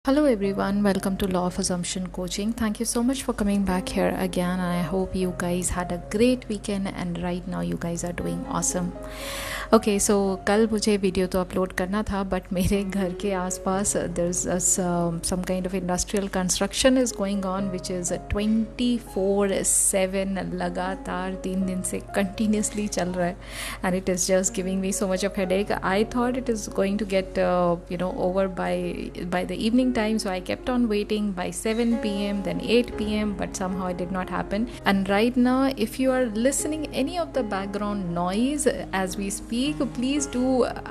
Hello everyone, welcome to Law of Assumption Coaching. Thank you so much for coming back here again, and I hope you guys had a great weekend and right now you guys are doing awesome. Okay so कल मुझे video तो upload करना था but मेरे घर के आसपास there is some kind of industrial construction is going on which is 24/7 लगातार 3 दिन से कंटिन्यूसली चल रहा है and it is just giving me so much of headache. I thought it is going to get over by the evening time, so I kept on waiting by 7 p.m. then 8 p.m. but somehow it did not happen. And right now, if you are listening any of the background noise as we speak, please do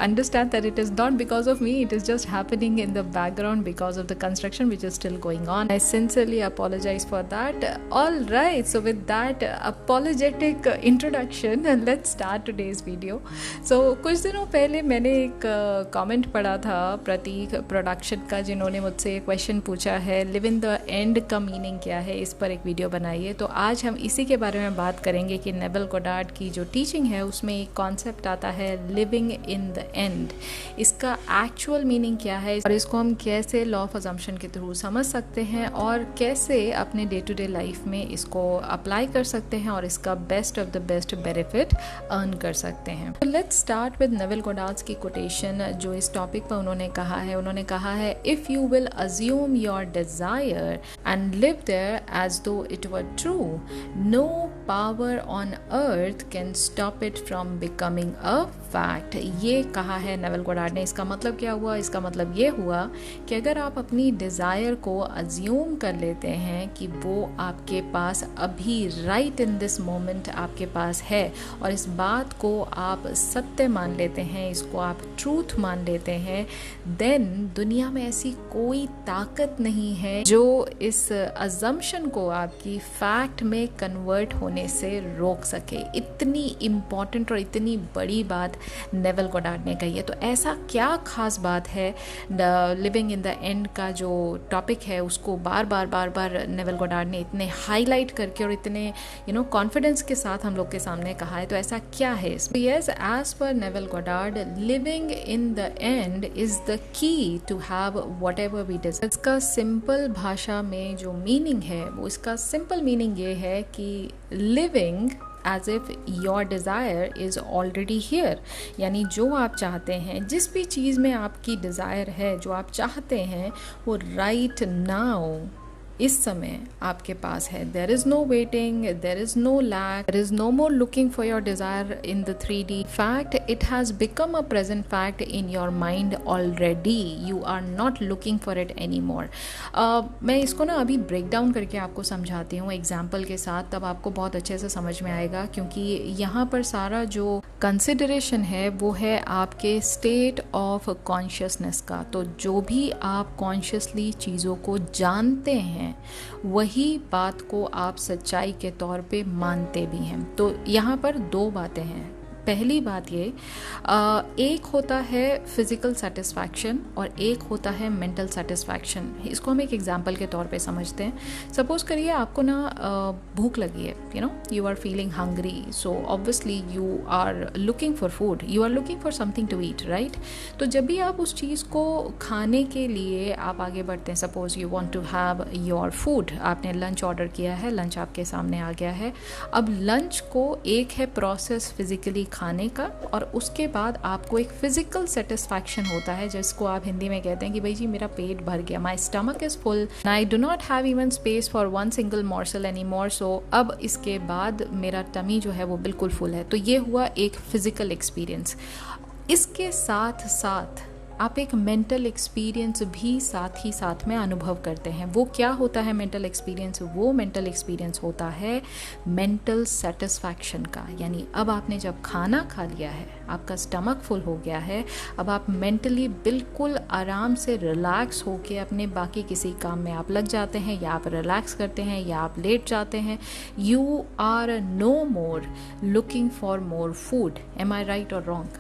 understand that it is not because of me, it is just happening in the background because of the construction which is still going on. I sincerely apologize for that. All right, so with that apologetic introduction, let's start today's video. So कुछ दिनों पहले मैंने एक comment पढ़ा था प्रतीक production का, जिन्होंने मुझसे क्वेश्चन पूछा है लिव इन द एंड का मीनिंग क्या है, इस पर एक वीडियो बनाई है. तो आज हम इसी के बारे में बात करेंगे कि नेविल गोडार्ड की जो टीचिंग है उसमें एक कॉन्सेप्ट आता है लिविंग इन द एंड. इसका एक्चुअल मीनिंग क्या है और इसको हम कैसे लॉ ऑफ अजम्पशन के थ्रू समझ सकते हैं और कैसे अपने डे टू डे लाइफ में इसको अप्लाई कर सकते हैं और इसका best of the best benefit earn कर सकते हैं. Let's start with Neville Goddard की कोटेशन जो इस टॉपिक पर उन्होंने कहा है if you will assume your desire and live there as though it were true, no power on earth can stop it from becoming a fact. ये कहा है नेविल गोडार्ड ने. इसका मतलब क्या हुआ? इसका मतलब ये हुआ कि अगर आप अपनी डिज़ायर को अज्यूम कर लेते हैं कि वो आपके पास अभी राइट इन दिस मोमेंट आपके पास है और इस बात को आप सत्य मान लेते हैं, इसको आप ट्रूथ मान लेते हैं, देन दुनिया में ऐसी कोई ताकत नहीं है जो इस अजम्पशन को आपकी फैक्ट में कन्वर्ट होने से रोक सके. इतनी इम्पॉर्टेंट और इतनी बड़ी बात नेविल गोडार्ड ने कही है. तो ऐसा क्या खास बात है लिविंग इन द एंड का जो टॉपिक है उसको बार बार नेविल गोडार्ड ने इतने हाईलाइट करके और इतने कॉन्फिडेंस के साथ हम लोग के सामने कहा है. तो ऐसा क्या है? Yes, as per Neville Goddard, living in the end is the key to have whatever we desire. इसका सिंपल भाषा में जो मीनिंग है वो इसका सिंपल मीनिंग ये है कि living as if your desire is already here. यानी जो आप चाहते हैं, जिस भी चीज़ में आपकी डिज़ायर है, जो आप चाहते हैं वो राइट नाउ इस समय आपके पास है. There is no waiting, there is no lack, there is no more looking for your desire in the 3D fact. It has become a present fact in your mind already. You are not looking for it any more. मैं इसको ना अभी break down करके आपको समझाती हूँ example के साथ, तब आपको बहुत अच्छे से समझ में आएगा, क्योंकि यहाँ पर सारा जो कंसिडरेशन है वो है आपके स्टेट ऑफ कॉन्शियसनेस का. तो जो भी आप कॉन्शियसली चीज़ों को जानते हैं वही बात को आप सच्चाई के तौर पे मानते भी हैं. तो यहाँ पर दो बातें हैं. पहली बात ये, एक होता है फिजिकल सेटिस्फैक्शन और एक होता है मेंटल सेटिस्फैक्शन. इसको हम एक एग्जांपल के तौर पे समझते हैं. सपोज करिए आपको ना भूख लगी है, you are feeling hungry, so obviously you are looking for food, you are looking for something to eat, right. तो जब भी आप उस चीज़ को खाने के लिए आप आगे बढ़ते हैं, suppose you want to have your food, आपने लंच ऑर्डर किया है, लंच आपके सामने आ गया है. अब लंच को एक है प्रोसेस फिजिकली खाने का और उसके बाद आपको एक फिजिकल सेटिस्फैक्शन होता है जिसको आप हिंदी में कहते हैं कि भाई जी मेरा पेट भर गया, my stomach is full, I do not have even space for one single morsel any more, so अब इसके बाद मेरा टमी जो है वो बिल्कुल फुल है. तो ये हुआ एक फिजिकल एक्सपीरियंस. इसके साथ साथ आप एक मेंटल एक्सपीरियंस भी साथ ही साथ में अनुभव करते हैं. वो क्या होता है मेंटल एक्सपीरियंस? वो मेंटल एक्सपीरियंस होता है मेंटल सेटिस्फैक्शन का. यानी अब आपने जब खाना खा लिया है, आपका स्टमक फुल हो गया है, अब आप मेंटली बिल्कुल आराम से रिलैक्स होके अपने बाकी किसी काम में आप लग जाते हैं, या आप रिलैक्स करते हैं, या आप लेट जाते हैं. You are no more looking for more food. Am I right और रॉन्ग?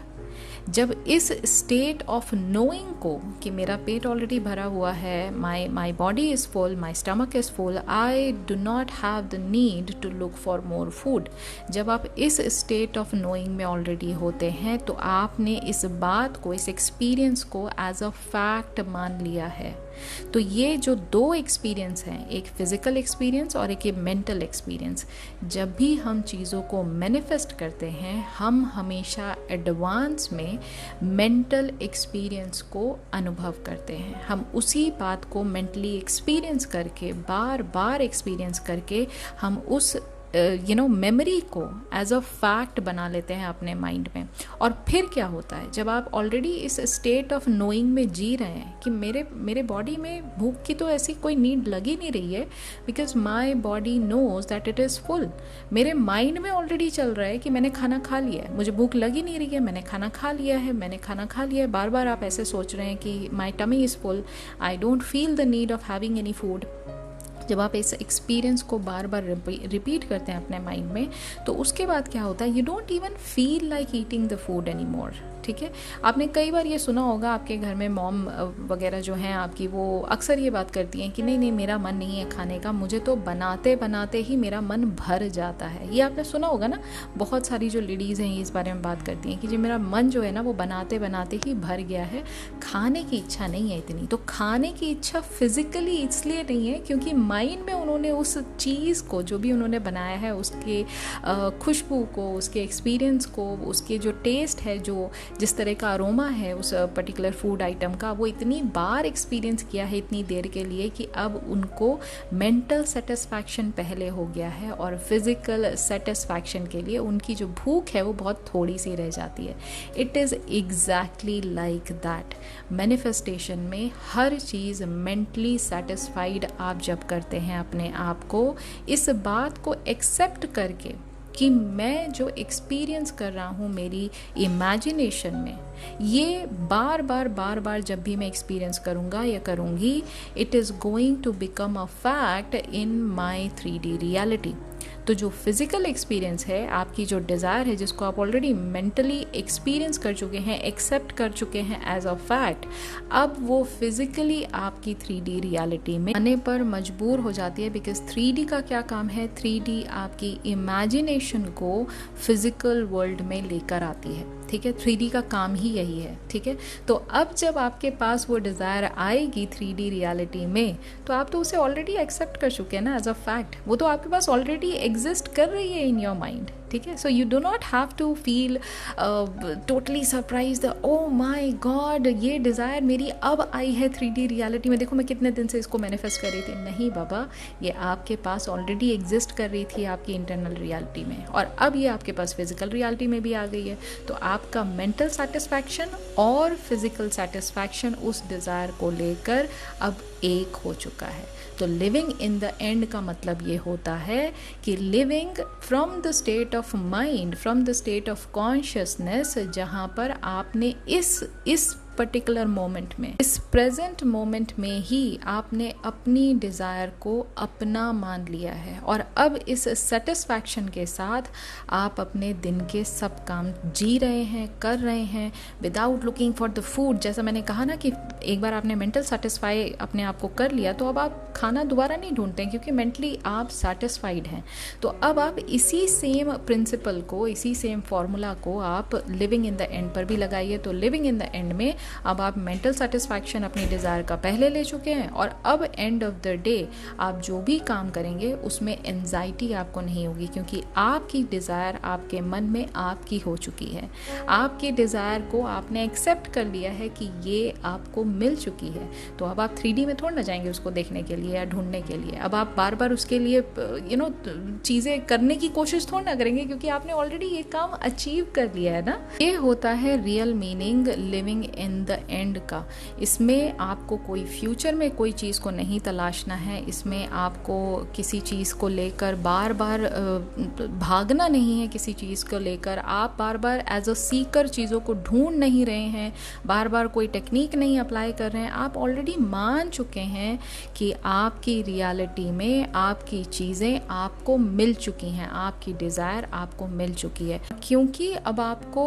जब इस स्टेट ऑफ नोइंग को कि मेरा पेट ऑलरेडी भरा हुआ है, my body is full, my stomach is full, I do not have the need to look for more food, जब आप इस स्टेट ऑफ नोइंग में ऑलरेडी होते हैं तो आपने इस बात को, इस एक्सपीरियंस को एज अ फैक्ट मान लिया है. तो ये जो दो एक्सपीरियंस हैं, एक फिज़िकल एक्सपीरियंस और एक ये मेंटल एक्सपीरियंस, जब भी हम चीज़ों को मैनिफेस्ट करते हैं हम हमेशा एडवांस में मेंटल एक्सपीरियंस को अनुभव करते हैं। हम उसी बात को मेंटली एक्सपीरियंस करके, बार बार एक्सपीरियंस करके, हम उस मेमोरी को एज अ फैक्ट बना लेते हैं अपने माइंड में। और फिर क्या होता है, जब आप ऑलरेडी इस स्टेट ऑफ नोइंग में जी रहे हैं कि मेरे बॉडी में भूख की तो ऐसी कोई नीड लग ही नहीं रही है, because my body knows that it is full. मेरे माइंड में ऑलरेडी चल रहा है कि मैंने खाना खा लिया है, मुझे भूख लग ही नहीं रही है, मैंने खाना खा लिया है, मैंने खाना खा लिया है। बार बार आप ऐसे सोच रहे हैं कि my tummy is full, I don't feel the need of having any food. जब आप इस एक्सपीरियंस को बार बार रिपीट करते हैं अपने माइंड में, तो उसके बाद क्या होता है, you don't even feel like eating the food any more. ठीक है, आपने कई बार ये सुना होगा, आपके घर में मॉम वगैरह जो हैं आपकी, वो अक्सर ये बात करती हैं कि नहीं नहीं मेरा मन नहीं है खाने का, मुझे तो बनाते बनाते ही मेरा मन भर जाता है। ये आपने सुना होगा ना, बहुत सारी जो लेडीज़ हैं ये इस बारे में बात करती हैं कि जो मेरा मन जो है ना वो बनाते बनाते ही भर गया है, खाने की इच्छा नहीं है इतनी। तो खाने की इच्छा फिज़िकली इसलिए नहीं है क्योंकि माइंड में उन्होंने उस चीज़ को, जो भी उन्होंने बनाया है, उसके खुशबू को, उसके एक्सपीरियंस को, उसके जो टेस्ट है, जो जिस तरह का अरोमा है उस पर्टिकुलर फूड आइटम का, वो इतनी बार एक्सपीरियंस किया है इतनी देर के लिए कि अब उनको मेंटल सेटिस्फैक्शन पहले हो गया है और फिज़िकल सेटिस्फैक्शन के लिए उनकी जो भूख है वो बहुत थोड़ी सी रह जाती है। It is exactly like that. Manifestation में हर चीज़ मेंटली सेटिस्फाइड आप जब करते हैं अपने आप को, इस बात को एक्सेप्ट करके कि मैं जो एक्सपीरियंस कर रहा हूँ मेरी इमेजिनेशन में, ये बार बार जब भी मैं एक्सपीरियंस करूँगा या करूँगी, it is going to become a fact in my 3D reality. तो जो फिज़िकल एक्सपीरियंस है, आपकी जो डिज़ायर है, जिसको आप ऑलरेडी मेंटली एक्सपीरियंस कर चुके हैं, एक्सेप्ट कर चुके हैं एज अ फैक्ट, अब वो फिज़िकली आपकी 3D रियलिटी में आने पर मजबूर हो जाती है। बिकॉज 3D का क्या काम है, 3D आपकी इमेजिनेशन को फिज़िकल वर्ल्ड में लेकर आती है। ठीक है, 3D का काम ही यही है। ठीक है, तो अब जब आपके पास वो डिज़ायर आएगी 3D रियलिटी में, तो आप तो उसे ऑलरेडी एक्सेप्ट कर चुके हैं ना एज अ फैक्ट। वो तो आपके पास ऑलरेडी एग्जिस्ट कर रही है इन योर माइंड। ठीक है, so you do not have to feel totally surprise, oh my God ये डिज़ायर मेरी अब आई है 3D रियलिटी में, देखो मैं कितने दिन से इसको मैनिफेस्ट कर रही थी। नहीं बाबा, ये आपके पास ऑलरेडी एग्जिस्ट कर रही थी आपकी इंटरनल रियलिटी में, और अब ये आपके पास फिजिकल रियलिटी में भी आ गई है। तो आपका मेंटल सेटिस्फैक्शन और फिजिकल सेटिस्फैक्शन उस डिज़ायर को लेकर अब एक हो चुका है। तो लिविंग इन द एंड का मतलब ये होता है कि living from the state of mind, from the state of consciousness, जहाँ पर आपने इस पर्टिकुलर मोमेंट में, इस प्रेजेंट मोमेंट में ही आपने अपनी डिज़ायर को अपना मान लिया है, और अब इस सेटिस्फैक्शन के साथ आप अपने दिन के सब काम जी रहे हैं, कर रहे हैं, without looking for the food. जैसा मैंने कहा ना कि एक बार आपने मेंटल सेटिस्फाई अपने आप को कर लिया, तो अब आप खाना दोबारा नहीं ढूंढते हैं क्योंकि मेंटली आप सेटिस्फाइड हैं। तो अब आप इसी सेम प्रिंसिपल को, इसी सेम फॉर्मूला को आप लिविंग इन द एंड पर भी लगाइए। तो लिविंग इन द एंड में अब आप मेंटल सेटिस्फैक्शन अपनी डिज़ायर का पहले ले चुके हैं, और अब एंड ऑफ द डे आप जो भी काम करेंगे उसमें एंजाइटी आपको नहीं होगी, क्योंकि आपकी डिज़ायर आपके मन में आपकी हो चुकी है। आपकी डिज़ायर को आपने एक्सेप्ट कर लिया है कि ये आपको मिल चुकी है। तो अब आप 3D में थोड़ा ना जाएंगे उसको देखने के लिए या ढूंढने के लिए। अब आप बार बार उसके लिए चीज़ें करने की कोशिश थोड़ा ना करेंगे, क्योंकि आपने ऑलरेडी ये काम अचीव कर लिया है ना। ये होता है real meaning living in the and का। इसमें आपको कोई फ्यूचर में कोई चीज़ को नहीं तलाशना है, इसमें आपको किसी चीज़ को लेकर बार बार भागना नहीं है, किसी चीज़ को लेकर आप बार बार एज अ सीकर चीज़ों को ढूंढ नहीं रहे हैं, बार बार कोई टेक्निक नहीं अप्लाई कर रहे हैं। आप ऑलरेडी मान चुके हैं कि आपकी रियलिटी में आपकी चीज़ें आपको मिल चुकी हैं, आपकी डिज़ायर आपको मिल चुकी है, क्योंकि अब आपको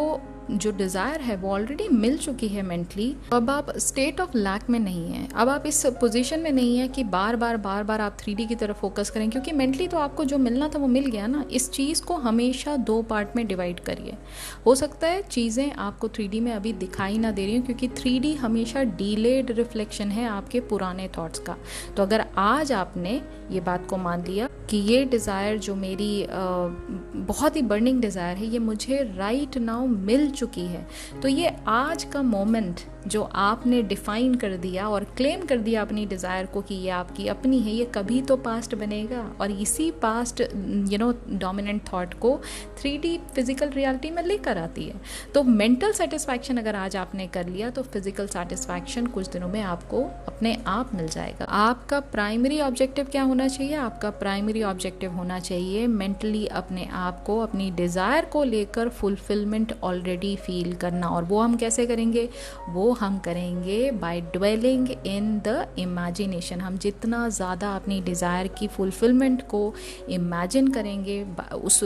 जो डिज़ायर है वो ऑलरेडी मिल चुकी है मेंटली। अब आप स्टेट ऑफ लैक में नहीं है, अब आप इस पोजीशन में नहीं है कि बार बार आप 3D की तरफ फोकस करें, क्योंकि मेंटली तो आपको जो मिलना था वो मिल गया ना। इस चीज़ को हमेशा 2 पार्ट में डिवाइड करिए। हो सकता है चीज़ें आपको 3D में अभी दिखाई ना दे रही हूँ, क्योंकि 3D हमेशा डीलेड रिफ्लेक्शन है आपके पुराने थॉट्स का। तो अगर आज आपने ये बात को मान लिया कि ये डिज़ायर जो मेरी बहुत ही बर्निंग डिज़ायर है, ये मुझे राइट नाउ मिल चुकी है, तो ये आज का मोमेंट जो आपने डिफ़ाइन कर दिया और क्लेम कर दिया अपनी डिज़ायर को कि ये आपकी अपनी है, ये कभी तो पास्ट बनेगा। और इसी पास्ट डोमिनेंट थॉट को 3D फिजिकल रियलिटी में लेकर आती है। तो मेंटल सेटिस्फैक्शन अगर आज आपने कर लिया, तो फिजिकल सेटिस्फैक्शन कुछ दिनों में आपको अपने आप मिल जाएगा। आपका प्राइमरी ऑब्जेक्टिव क्या होना चाहिए? आपका प्राइमरी ऑब्जेक्टिव होना चाहिए मेंटली अपने आप को, अपनी डिज़ायर को लेकर फुलफिलमेंट ऑलरेडी फील करना। और वो हम कैसे करेंगे? वो हम करेंगे by dwelling in the imagination. हम जितना ज़्यादा अपनी डिज़ायर की फुलफिलमेंट को इमेजिन करेंगे, उस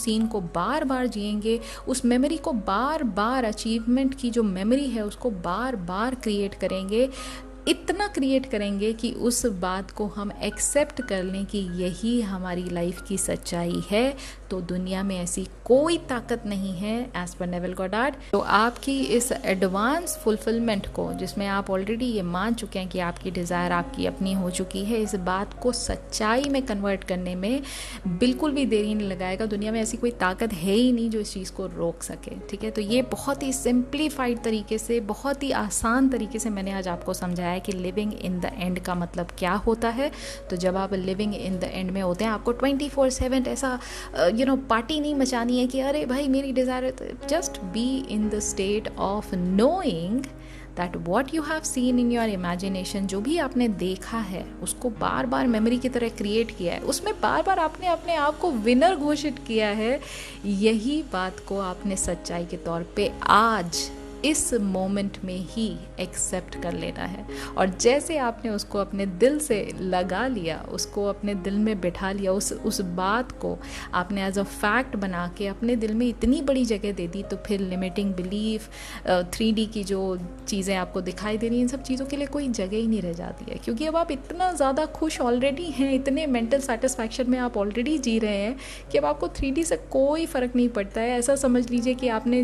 सीन को बार बार जिएंगे, उस मेमोरी को बार बार, अचीवमेंट की जो मेमोरी है उसको बार बार क्रिएट करेंगे, इतना क्रिएट करेंगे कि उस बात को हम एक्सेप्ट कर लें कि यही हमारी लाइफ की सच्चाई है। तो दुनिया में ऐसी कोई ताकत नहीं है एज पर नेविल गॉडार्ड। तो आपकी इस एडवांस फुलफिलमेंट को, जिसमें आप ऑलरेडी ये मान चुके हैं कि आपकी डिज़ायर आपकी अपनी हो चुकी है, इस बात को सच्चाई में कन्वर्ट करने में बिल्कुल भी देरी नहीं लगाएगा। दुनिया में ऐसी कोई ताकत है ही नहीं जो इस चीज़ को रोक सके। ठीक है, तो ये बहुत ही सिंप्लीफाइड तरीके से, बहुत ही आसान तरीके से मैंने आज आपको समझाया है कि लिविंग इन द एंड का मतलब क्या होता है। तो जब आप लिविंग इन द एंड में होते हैं, आपको 24/7 ऐसा पार्टी नहीं मचानी है कि अरे भाई मेरी डिज़ायर है। Just be in the state of knowing that what you have seen in your imagination, जो भी आपने देखा है उसको बार बार मेमोरी की तरह क्रिएट किया है, उसमें बार बार आपने अपने आप को विनर घोषित किया है। यही बात को आपने सच्चाई के तौर पे आज इस मोमेंट में ही एक्सेप्ट कर लेना है। और जैसे आपने उसको अपने दिल से लगा लिया, उसको अपने दिल में बिठा लिया, उस बात को आपने एज अ फैक्ट बना के अपने दिल में इतनी बड़ी जगह दे दी, तो फिर लिमिटिंग बिलीफ, 3D की जो चीज़ें आपको दिखाई दे रही हैं, इन सब चीज़ों के लिए कोई जगह ही नहीं रह जाती है। क्योंकि अब आप इतना ज़्यादा खुश ऑलरेडी हैं, इतने मेंटल सेटिस्फैक्शन में आप ऑलरेडी जी रहे हैं कि अब आपको 3D से कोई फ़र्क नहीं पड़ता है। ऐसा समझ लीजिए कि आपने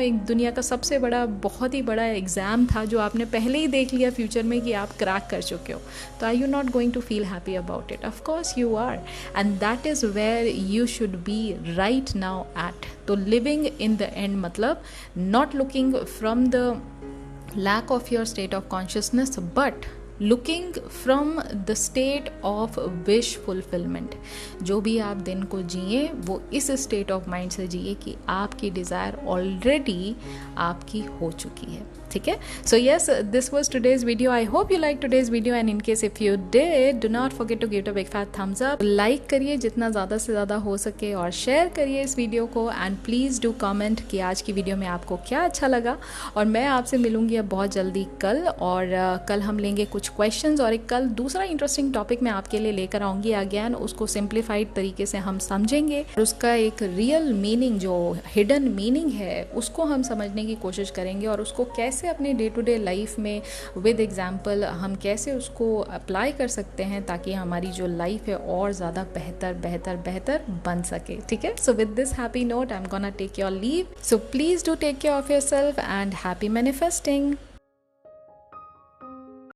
एक दुनिया का सबसे बड़ा, बहुत ही बड़ा एग्ज़ाम था जो आपने पहले ही देख लिया फ्यूचर में कि आप क्रैक कर चुके हो। तो are you not going to feel happy about it? Of course you are, and that is where you should be right now at. तो लिविंग इन द एंड मतलब not looking from the lack of your state of consciousness, but looking from the state of wish fulfillment। जो भी आप दिन को जिए वो इस state of mind से जिए कि आपकी desire already आपकी हो चुकी है। ठीक है, so yes, this was today's video. I hope you liked today's video, and in case if you did, do not forget to give it a big fat thumbs up. Like करिए जितना ज़्यादा से ज़्यादा हो सके और शेयर करिए इस वीडियो को, एंड प्लीज़ डू कमेंट कि आज की वीडियो में आपको क्या अच्छा लगा। और मैं आपसे मिलूंगी अब बहुत जल्दी कल, और कल हम लेंगे कुछ क्वेश्चंस, और एक कल दूसरा इंटरेस्टिंग टॉपिक मैं आपके लिए लेकर आऊँगी अगेन। उसको सिंप्लीफाइड तरीके से हम समझेंगे, और उसका एक रियल मीनिंग, जो हिडन मीनिंग है, उसको हम समझने की कोशिश करेंगे, और उसको कैसे अपने डे टू डे लाइफ में विद एग्जाम्पल हम कैसे उसको अप्लाई कर सकते हैं, ताकि हमारी जो लाइफ है और ज़्यादा बेहतर बेहतर बेहतर बन सके। ठीक है, so with this happy note I am gonna take your leave. So please do take care of yourself and happy manifesting.